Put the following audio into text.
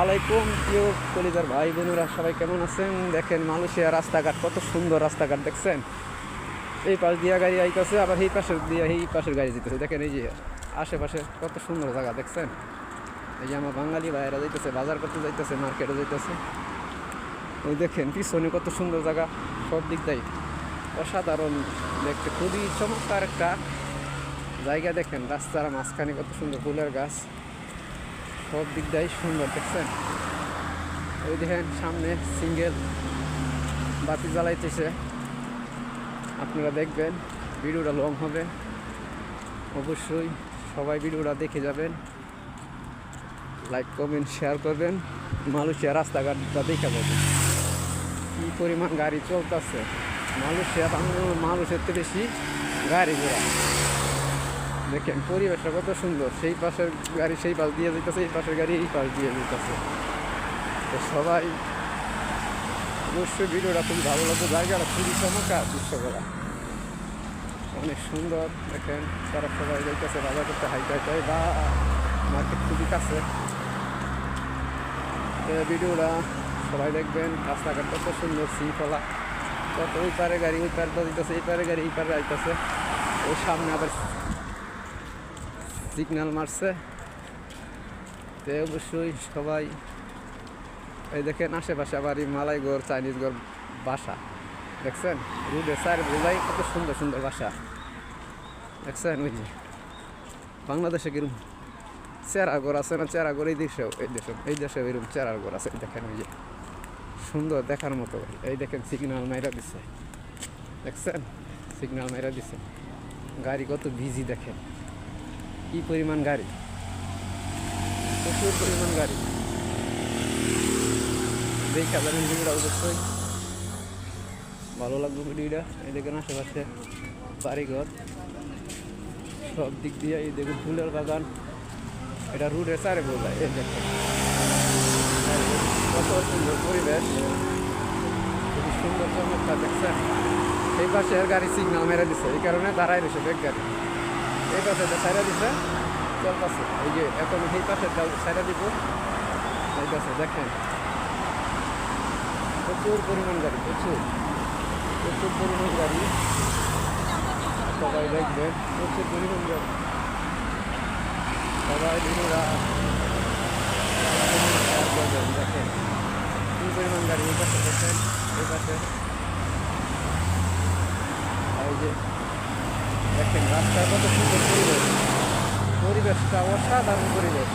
আলাইকুম প্রিয় কলিজার ভাই বোনেরা, সবাই কেমন আছেন? দেখেন মালয়েশিয়া রাস্তাঘাট কত সুন্দর রাস্তাঘাট দেখছেন। এই পাশ দিয়া গাড়ি আইতেছে, আবার এই পাশের গাড়ি যেতেছে। দেখেন এই যে আশেপাশে কত সুন্দর জায়গা দেখছেন। এই যে আমার বাঙালি ভাইয়েরা যাইতেছে, বাজার করতে যাইতেছে, মার্কেটে যাইতেছে। ওই দেখেন পিছনে কত সুন্দর জায়গা, সব দিক দিয়ে অসাধারণ দেখতে, খুবই চমৎকার একটা জায়গা। দেখেন রাস্তার মাঝখানে কত সুন্দর ফুলের গাছ, সব দিক দিয়ে সুন্দর দেখছেন। ওই দেখেন সামনে সিঙ্গেল বাতি জ্বালাইতেছে। আপনারা দেখবেন, ভিডিওটা লং হবে, অবশ্যই সবাই ভিডিওটা দেখে যাবেন, লাইক কমেন্ট শেয়ার করবেন। মালয়েশিয়া রাস্তাঘাটটা দেখা যাবে কী পরিমাণ গাড়ি চলতেছে। মালয়েশিয়া মানুষের থেকে বেশি গাড়ি ঘোড়া। দেখেন পরিবেশটা কত সুন্দর, সেই পাশের গাড়ি সেই পাশ দিয়ে যেতেছে, এই পাশের গাড়ি এই পাশ দিয়ে যেতেছে। তো সবাই অবশ্যই ভিডিওটা খুবই ভালো লাগবে। জায়গাটা খুবই চমৎকার, দৃশ্যগুলা অনেক সুন্দর। দেখেন তারা সবাই যাইতেছে বাজার করতে, হাইটাই বা মার্কেট খুবই কাছে। ভিডিওটা সবাই দেখবেন। রাস্তাঘাট কত সুন্দর, শৃঙ্খলা কত, ওই পারে গাড়ি ওই পারে দিতেছে, এই পারে গাড়ি এই পারে যাইতেছে। ওই সামনে আবার সিগন্যাল মারছে। তো অবশ্যই সবাই এই দেখেন আশেপাশে আবার মালাই ঘর, চাইনিজ ঘর, বাসা দেখছেন। রোডের সাইড বোঝাই কত সুন্দর সুন্দর বাসা দেখছেন। ওই যে বাংলাদেশে কিরম চেরা ঘর আছে না, চেরা ঘর এই দেশে এরকম চেরা ঘর আছে। দেখেন ওই যে সুন্দর দেখার মতো। এই দেখেন সিগন্যাল মাইরা দিছে, দেখছেন সিগন্যাল মাইরা দিছে। গাড়ি কত বিজি দেখেন, কি পরিমাণ গাড়ি, প্রচুর পরিমাণ গাড়ি। দেখা যাবেন ভিডিওটা, অবশ্যই ভালো লাগবে ভিডিওটা। এই দেখেন আশেপাশে বাড়িঘর, সব দিক দিয়ে এই দেখুন ফুলের বাগান। এটা রোডের চারে বোঝায়। এই দেখেন কত সুন্দর পরিবেশ, খুবই সুন্দর চমৎকার দেখছেন। এই পাশে গাড়ি সিগন্যাল মেরে দিচ্ছে, এই কারণে দাঁড়ায় রয়েছে বেগ গাড়ি। এই পাশে সাইডা দিচ্ছে, চলতেছে। এই যে এখন এই পাশে সাইডা দিব, এই পাশে দেখেন প্রচুর পরিমাণ গাড়ি, প্রচুর পরিমাণ গাড়ি। সবাই দেখবেন প্রচুর পরিমাণ গাড়ি। সবাই ভিডিওটা দেখেন কি পরিমাণ গাড়ি। এই পাশে দেখেন, এই পাশে এই যে দেখেন রাস্তায় কত সুন্দর পরিবেশটা অসাধারণ পরিবেশ।